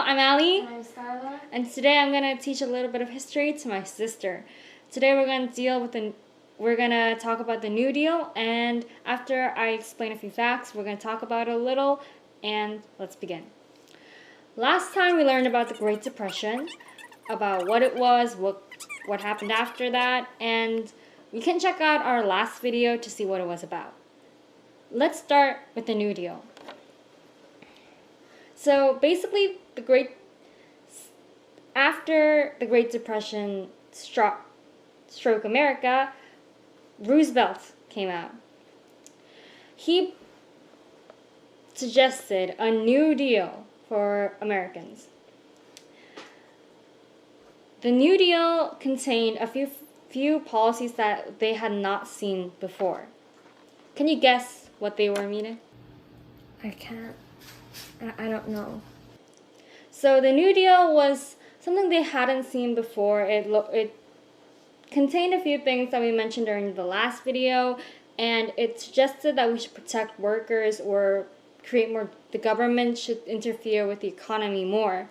I'm Allie. I'm Skylar. And today I'm going to teach a little bit of history to my sister. Today we're going to talk about the New Deal, and after I explain a few facts, we're going to talk about it a little, and let's begin. Last time we learned about the Great Depression, about what it was, what happened after that, and you can check out our last video to see what it was about. Let's start with the New Deal. So basically, after the Great Depression struck America, Roosevelt came out. He suggested a New Deal for Americans. The New Deal contained a few policies that they had not seen before. Can you guess what they were, Mina? I can't. I don't know. So the New Deal was something they hadn't seen before. It contained a few things that we mentioned during the last video, and it suggested that we should protect workers or create more. The government should interfere with the economy more.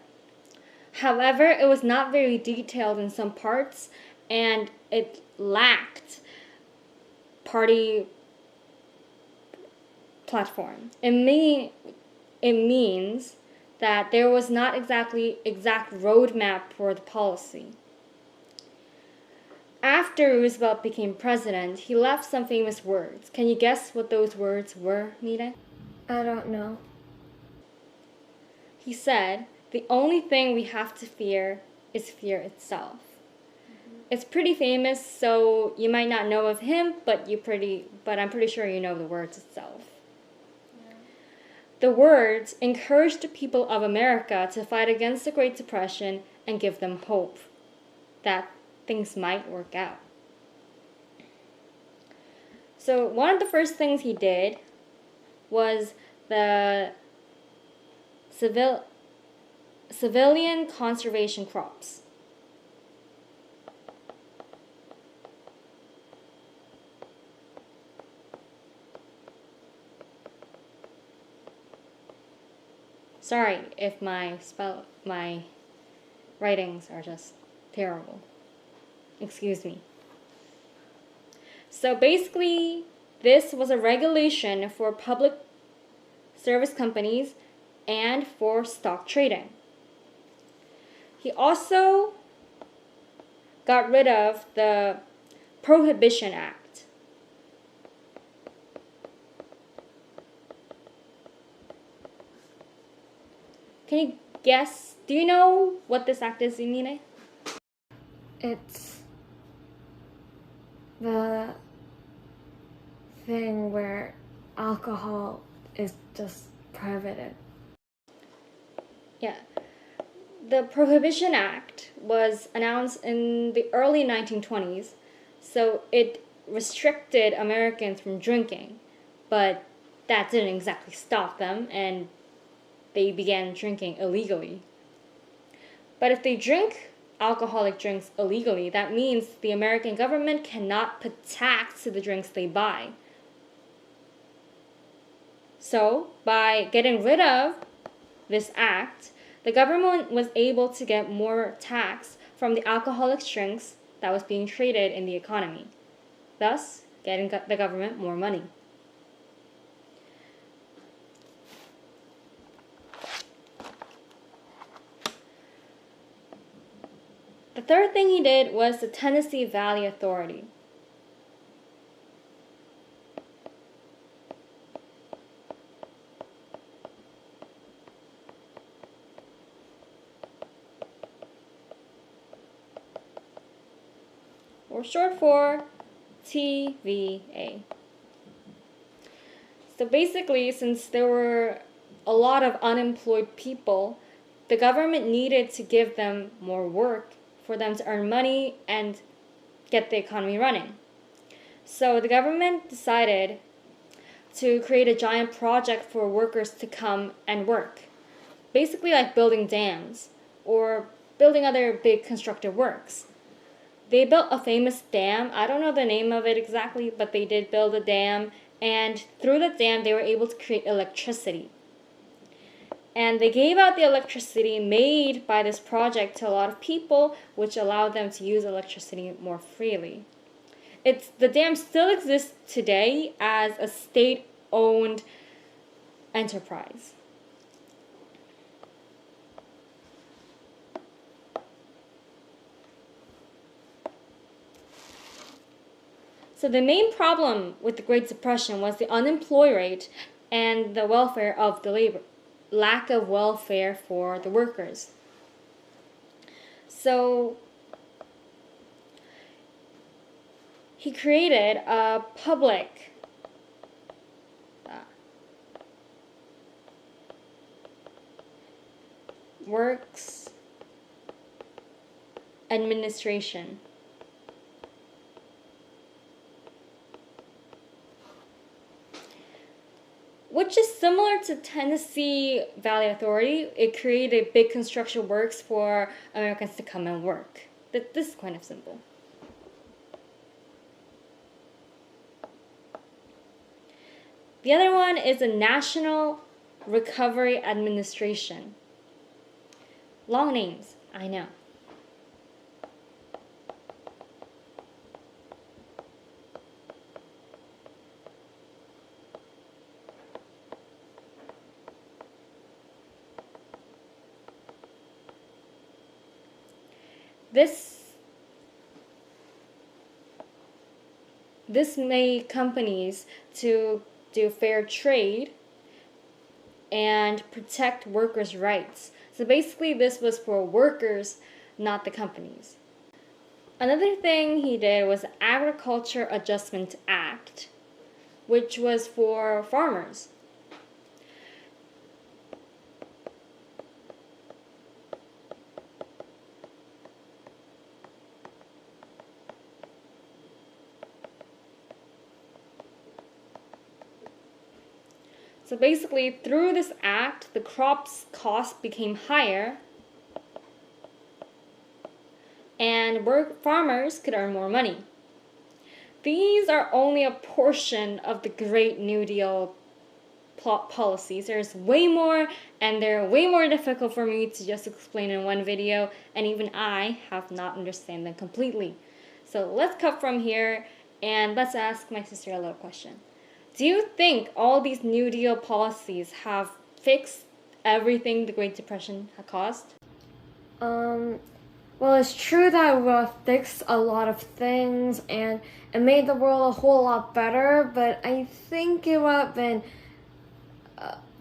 However, it was not very detailed in some parts, and it lacked party platform. It means that there was not exact roadmap for the policy. After Roosevelt became president, he left some famous words. Can you guess what those words were, Nita? I don't know. He said, "The only thing we have to fear is fear itself." It's pretty famous, so you might not know of him, but I'm pretty sure you know the words itself. The words encouraged the people of America to fight against the Great Depression and give them hope that things might work out. So one of the first things he did was the civilian conservation crops. Sorry if my writings are just terrible. Excuse me. So basically, this was a regulation for public service companies and for stock trading. He also got rid of the Prohibition Act. Can you guess? Do you know what this act is, Imine? It's the thing where alcohol is just prohibited. Yeah. The Prohibition Act was announced in the early 1920s, so it restricted Americans from drinking, but that didn't exactly stop them, and they began drinking illegally. But if they drink alcoholic drinks illegally, that means the American government cannot put tax to the drinks they buy. So, by getting rid of this act, the government was able to get more tax from the alcoholic drinks that was being traded in the economy, thus getting the government more money. The third thing he did was the Tennessee Valley Authority. Or short for TVA. So basically, since there were a lot of unemployed people, the government needed to give them more work for them to earn money and get the economy running. So the government decided to create a giant project for workers to come and work. Basically like building dams or building other big constructive works. They built a famous dam. I don't know the name of it exactly, but they did build a dam, and through the dam they were able to create electricity. And they gave out the electricity made by this project to a lot of people, which allowed them to use electricity more freely. The dam still exists today as a state-owned enterprise. So the main problem with the Great Depression was the unemployment rate and the welfare of the labor, lack of welfare for the workers. So he created a public works administration. Which is similar to Tennessee Valley Authority. It created big construction works for Americans to come and work. This is kind of simple. The other one is the National Recovery Administration. Long names, I know. This made companies to do fair trade and protect workers' rights. So basically this was for workers, not the companies. Another thing he did was the Agriculture Adjustment Act, which was for farmers. So basically, through this act, the crops' cost became higher, and farmers could earn more money. These are only a portion of the Great New Deal policies. There's way more, and they're way more difficult for me to just explain in one video, and even I have not understand them completely. So let's cut from here, and let's ask my sister a little question. Do you think all these New Deal policies have fixed everything the Great Depression had caused? Well, it's true that we fixed a lot of things and it made the world a whole lot better, but I think it would have been,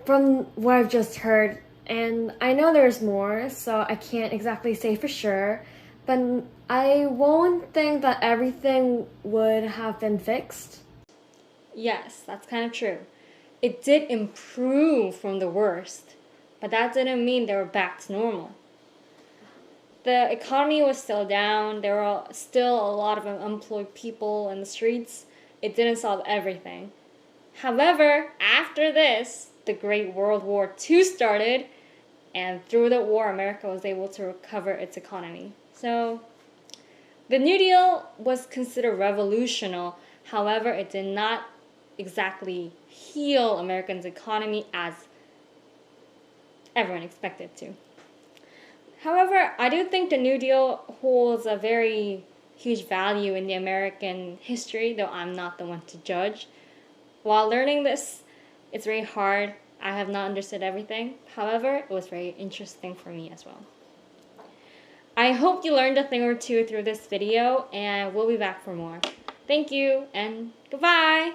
from what I've just heard, and I know there's more, so I can't exactly say for sure, but I won't think that everything would have been fixed. Yes, that's kind of true. It did improve from the worst, but that didn't mean they were back to normal. The economy was still down. There were still a lot of unemployed people in the streets. It didn't solve everything. However, after this, the Great World War II started, and through the war, America was able to recover its economy. So, the New Deal was considered revolutionary. However, it did not exactly heal Americans' economy as everyone expected to. However, I do think the New Deal holds a very huge value in the American history, though I'm not the one to judge. While learning this, it's very hard. I have not understood everything. However, it was very interesting for me as well. I hope you learned a thing or two through this video, and we'll be back for more. Thank you, and goodbye!